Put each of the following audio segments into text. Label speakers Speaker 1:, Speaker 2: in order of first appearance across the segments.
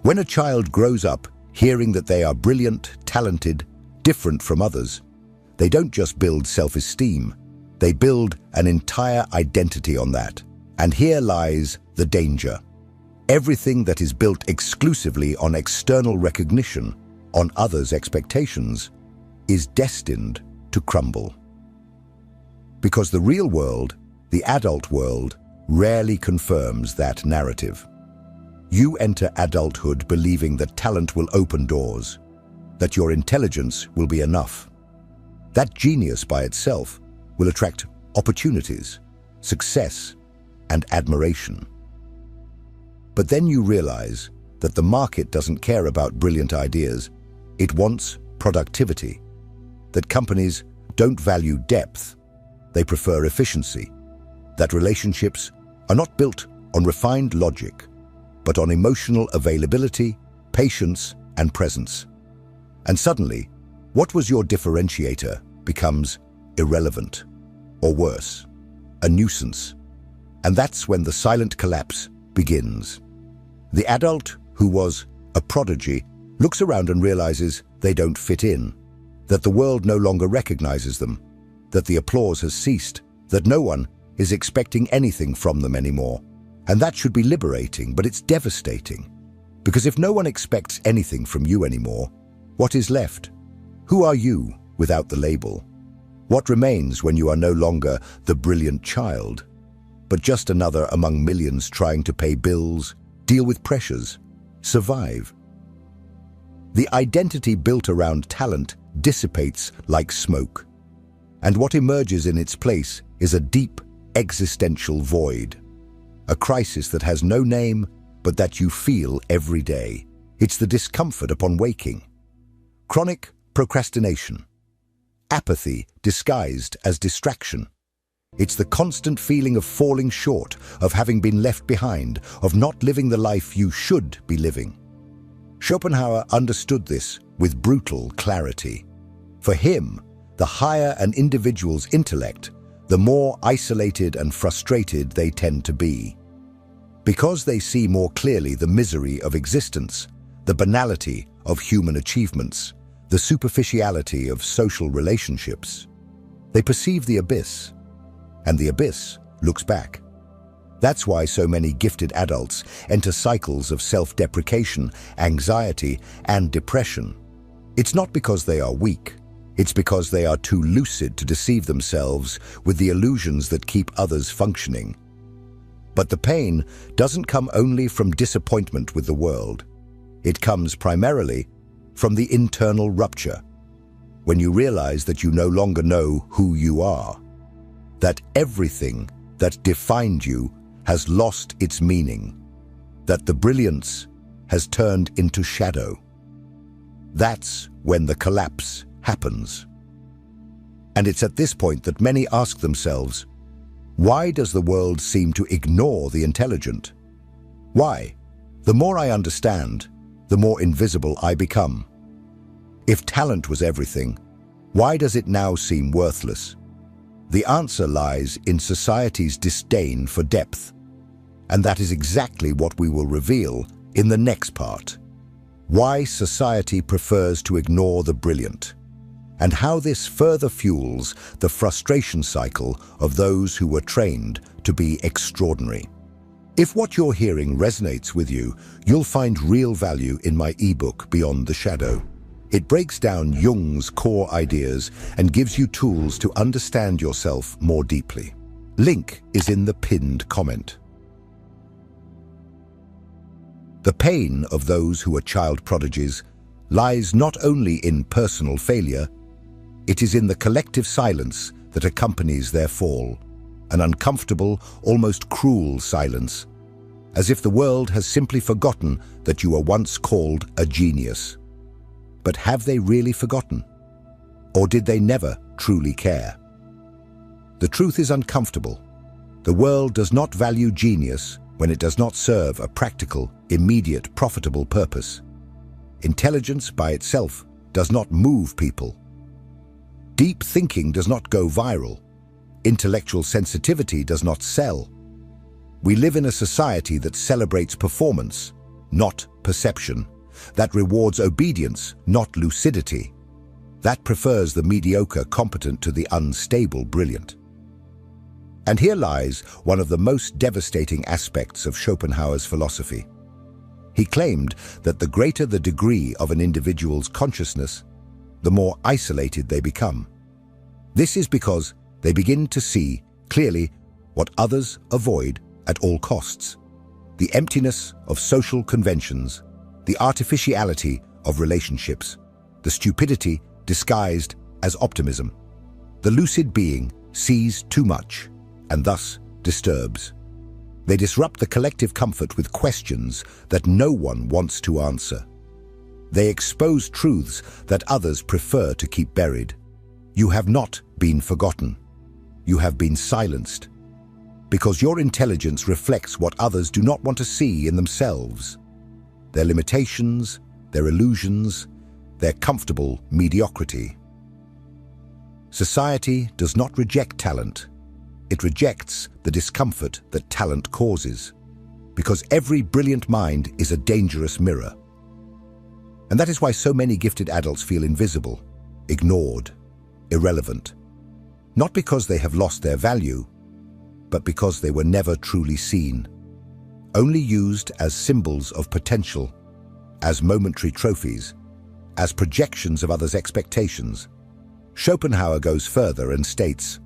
Speaker 1: When a child grows up hearing that they are brilliant, talented, different from others, they don't just build self-esteem, they build an entire identity on that. And here lies the danger. Everything that is built exclusively on external recognition, on others' expectations, is destined to crumble. Because the real world, the adult world, rarely confirms that narrative. You enter adulthood believing that talent will open doors, that your intelligence will be enough. That genius by itself will attract opportunities, success, and admiration. But then you realize that the market doesn't care about brilliant ideas, it wants productivity. That companies don't value depth, they prefer efficiency. That relationships are not built on refined logic, but on emotional availability, patience, and presence. And suddenly, what was your differentiator becomes irrelevant, or worse, a nuisance. And that's when the silent collapse begins. The adult who was a prodigy looks around and realizes they don't fit in, that the world no longer recognizes them, that the applause has ceased, that no one is expecting anything from them anymore. And that should be liberating, but it's devastating. Because if no one expects anything from you anymore, what is left? Who are you without the label? What remains when you are no longer the brilliant child, but just another among millions trying to pay bills, deal with pressures, survive? The identity built around talent dissipates like smoke, and what emerges in its place is a deep existential void. A crisis that has no name, but that you feel every day. It's the discomfort upon waking. Chronic procrastination. Apathy disguised as distraction. It's the constant feeling of falling short, of having been left behind, of not living the life you should be living. Schopenhauer understood this with brutal clarity. For him, the higher an individual's intellect, the more isolated and frustrated they tend to be. Because they see more clearly the misery of existence, the banality of human achievements, the superficiality of social relationships. They perceive the abyss, and the abyss looks back. That's why so many gifted adults enter cycles of self-deprecation, anxiety, and depression. It's not because they are weak. It's because they are too lucid to deceive themselves with the illusions that keep others functioning. But the pain doesn't come only from disappointment with the world. It comes primarily from the internal rupture, when you realize that you no longer know who you are, that everything that defined you has lost its meaning, that the brilliance has turned into shadow. That's when the collapse happens. And it's at this point that many ask themselves, why does the world seem to ignore the intelligent? Why? The more I understand, the more invisible I become. If talent was everything, why does it now seem worthless? The answer lies in society's disdain for depth. And that is exactly what we will reveal in the next part. Why society prefers to ignore the brilliant, and how this further fuels the frustration cycle of those who were trained to be extraordinary. If what you're hearing resonates with you, you'll find real value in my ebook, Beyond the Shadow. It breaks down Jung's core ideas and gives you tools to understand yourself more deeply. Link is in the pinned comment. The pain of those who are child prodigies lies not only in personal failure, it is in the collective silence that accompanies their fall, an uncomfortable, almost cruel silence, as if the world has simply forgotten that you were once called a genius. But have they really forgotten? Or did they never truly care? The truth is uncomfortable. The world does not value genius when it does not serve a practical, immediate, profitable purpose. Intelligence by itself does not move people. Deep thinking does not go viral. Intellectual sensitivity does not sell. We live in a society that celebrates performance, not perception. That rewards obedience, not lucidity. That prefers the mediocre competent to the unstable brilliant. And here lies one of the most devastating aspects of Schopenhauer's philosophy. He claimed that the greater the degree of an individual's consciousness, the more isolated they become. This is because they begin to see clearly what others avoid at all costs: the emptiness of social conventions, the artificiality of relationships, the stupidity disguised as optimism. The lucid being sees too much and thus disturbs. They disrupt the collective comfort with questions that no one wants to answer. They expose truths that others prefer to keep buried. You have not been forgotten. You have been silenced. Because your intelligence reflects what others do not want to see in themselves. Their limitations, their illusions, their comfortable mediocrity. Society does not reject talent. It rejects the discomfort that talent causes, because every brilliant mind is a dangerous mirror. And that is why so many gifted adults feel invisible, ignored, irrelevant. Not because they have lost their value, but because they were never truly seen, only used as symbols of potential, as momentary trophies, as projections of others' expectations. Schopenhauer goes further and states,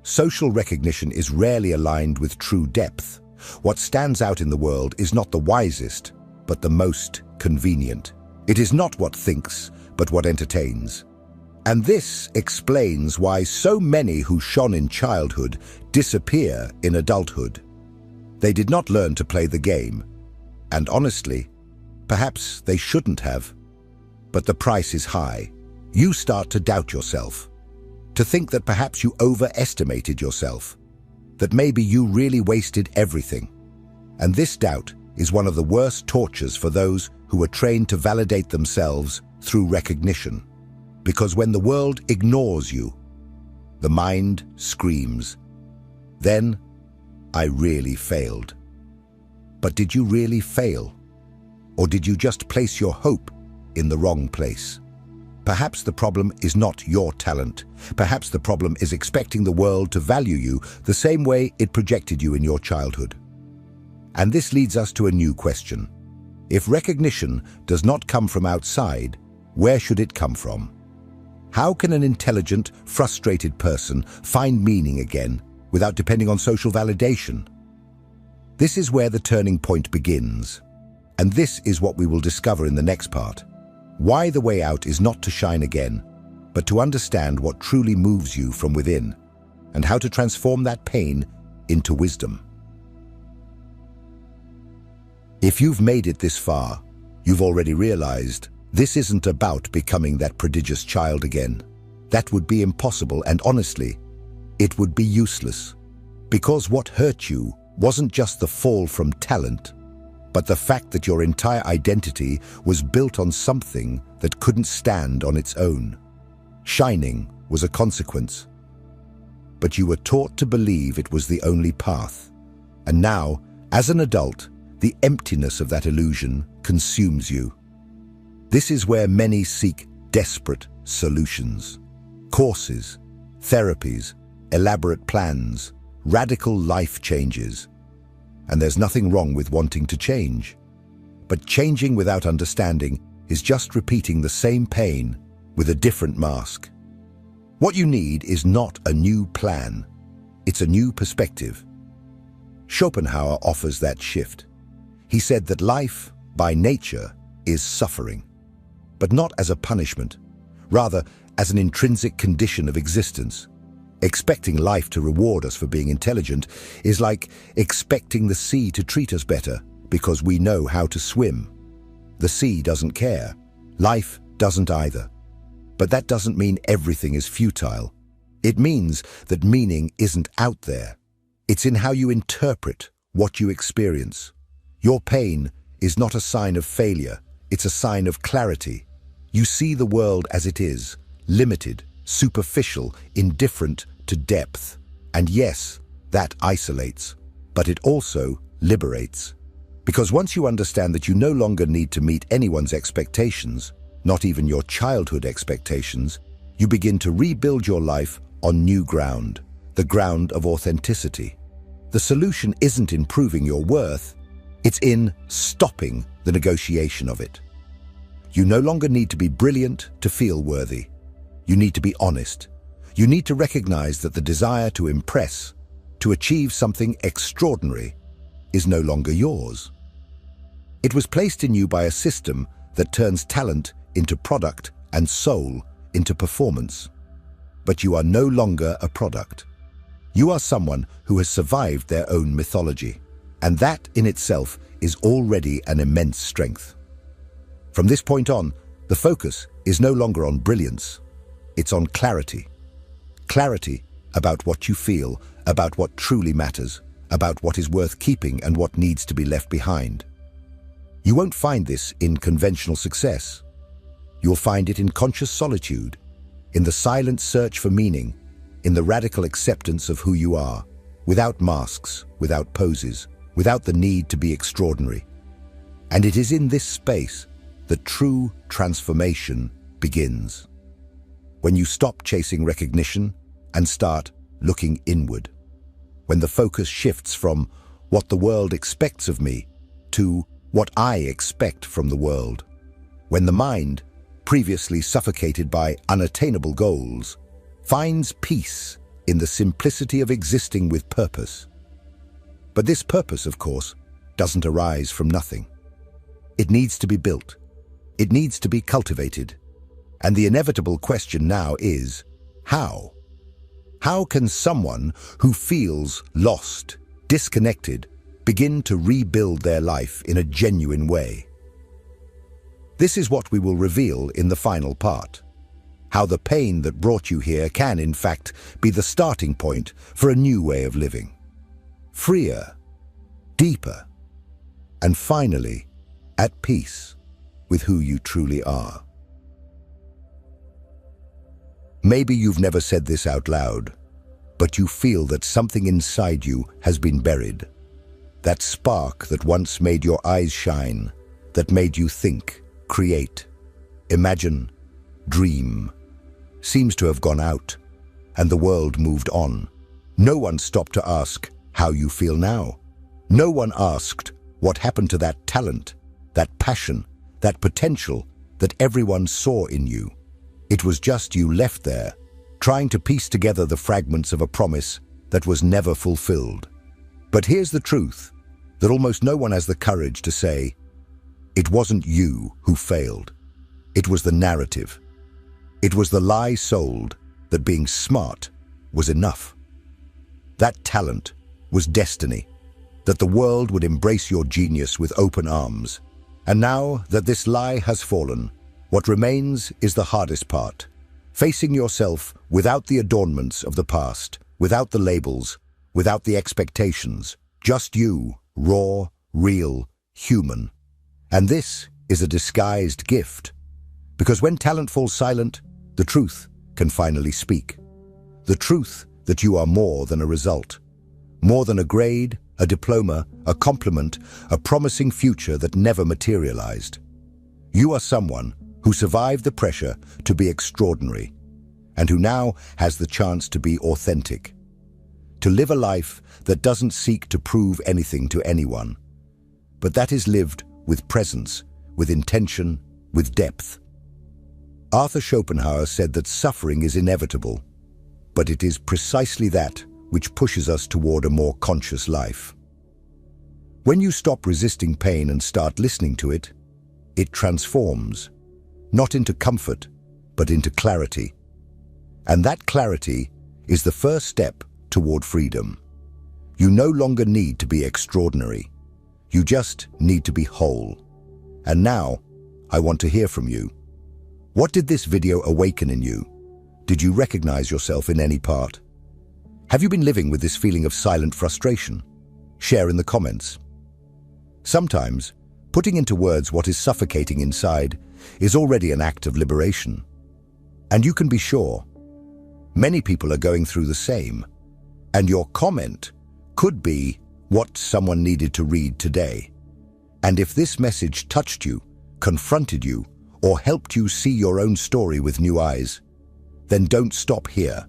Speaker 1: social recognition is rarely aligned with true depth. What stands out in the world is not the wisest, but the most convenient. It is not what thinks, but what entertains. And this explains why so many who shone in childhood disappear in adulthood. They did not learn to play the game. And honestly, perhaps they shouldn't have. But the price is high. You start to doubt yourself, to think that perhaps you overestimated yourself, that maybe you really wasted everything. And this doubt is one of the worst tortures for those who are trained to validate themselves through recognition. Because when the world ignores you, the mind screams, then I really failed. But did you really fail? Or did you just place your hope in the wrong place? Perhaps the problem is not your talent. Perhaps the problem is expecting the world to value you the same way it projected you in your childhood. And this leads us to a new question. If recognition does not come from outside, where should it come from? How can an intelligent, frustrated person find meaning again without depending on social validation? This is where the turning point begins. And this is what we will discover in the next part. Why the way out is not to shine again, but to understand what truly moves you from within, and how to transform that pain into wisdom. If you've made it this far, you've already realized this isn't about becoming that prodigious child again. That would be impossible, and honestly, it would be useless. Because what hurt you wasn't just the fall from talent, but the fact that your entire identity was built on something that couldn't stand on its own. Shining was a consequence. But you were taught to believe it was the only path. And now, as an adult, the emptiness of that illusion consumes you. This is where many seek desperate solutions. Courses, therapies, elaborate plans, radical life changes. And there's nothing wrong with wanting to change. But changing without understanding is just repeating the same pain with a different mask. What you need is not a new plan. It's a new perspective. Schopenhauer offers that shift. He said that life, by nature, is suffering, but not as a punishment, rather as an intrinsic condition of existence. Expecting life to reward us for being intelligent is like expecting the sea to treat us better because we know how to swim. The sea doesn't care. Life doesn't either. But that doesn't mean everything is futile. It means that meaning isn't out there. It's in how you interpret what you experience. Your pain is not a sign of failure. It's a sign of clarity. You see the world as it is, limited, superficial, indifferent to depth. And yes, that isolates, but it also liberates. Because once you understand that you no longer need to meet anyone's expectations, not even your childhood expectations, you begin to rebuild your life on new ground, the ground of authenticity. The solution isn't in proving your worth, it's in stopping the negotiation of it. You no longer need to be brilliant to feel worthy. You need to be honest. You need to recognize that the desire to impress, to achieve something extraordinary, is no longer yours. It was placed in you by a system that turns talent into product and soul into performance. But you are no longer a product. You are someone who has survived their own mythology, and that in itself is already an immense strength. From this point on, the focus is no longer on brilliance, it's on clarity. Clarity about what you feel, about what truly matters, about what is worth keeping and what needs to be left behind. You won't find this in conventional success. You'll find it in conscious solitude, in the silent search for meaning, in the radical acceptance of who you are, without masks, without poses, without the need to be extraordinary. And it is in this space that true transformation begins. When you stop chasing recognition and start looking inward. When the focus shifts from what the world expects of me to what I expect from the world. When the mind, previously suffocated by unattainable goals, finds peace in the simplicity of existing with purpose. But this purpose, of course, doesn't arise from nothing. It needs to be built. It needs to be cultivated. And the inevitable question now is, how? How can someone who feels lost, disconnected, begin to rebuild their life in a genuine way? This is what we will reveal in the final part. How the pain that brought you here can, in fact, be the starting point for a new way of living. Freer, deeper, and finally, at peace with who you truly are. Maybe you've never said this out loud, but you feel that something inside you has been buried. That spark that once made your eyes shine, that made you think, create, imagine, dream, seems to have gone out, and the world moved on. No one stopped to ask how you feel now. No one asked what happened to that talent, that passion, that potential that everyone saw in you. It was just you left there, trying to piece together the fragments of a promise that was never fulfilled. But here's the truth, that almost no one has the courage to say, it wasn't you who failed. It was the narrative. It was the lie sold that being smart was enough. That talent was destiny, that the world would embrace your genius with open arms. And now that this lie has fallen, what remains is the hardest part, facing yourself without the adornments of the past, without the labels, without the expectations, just you, raw, real, human. And this is a disguised gift, because when talent falls silent, the truth can finally speak. The truth that you are more than a result, more than a grade, a diploma, a compliment, a promising future that never materialized. You are someone who survived the pressure to be extraordinary, and who now has the chance to be authentic, to live a life that doesn't seek to prove anything to anyone, but that is lived with presence, with intention, with depth. Arthur Schopenhauer said that suffering is inevitable, but it is precisely that which pushes us toward a more conscious life. When you stop resisting pain and start listening to it, it transforms, not into comfort, but into clarity. And that clarity is the first step toward freedom. You no longer need to be extraordinary. You just need to be whole. And now, I want to hear from you. What did this video awaken in you? Did you recognize yourself in any part? Have you been living with this feeling of silent frustration? Share in the comments. Sometimes, putting into words what is suffocating inside is already an act of liberation. And you can be sure, many people are going through the same, and your comment could be what someone needed to read today. And if this message touched you, confronted you, or helped you see your own story with new eyes, then don't stop here.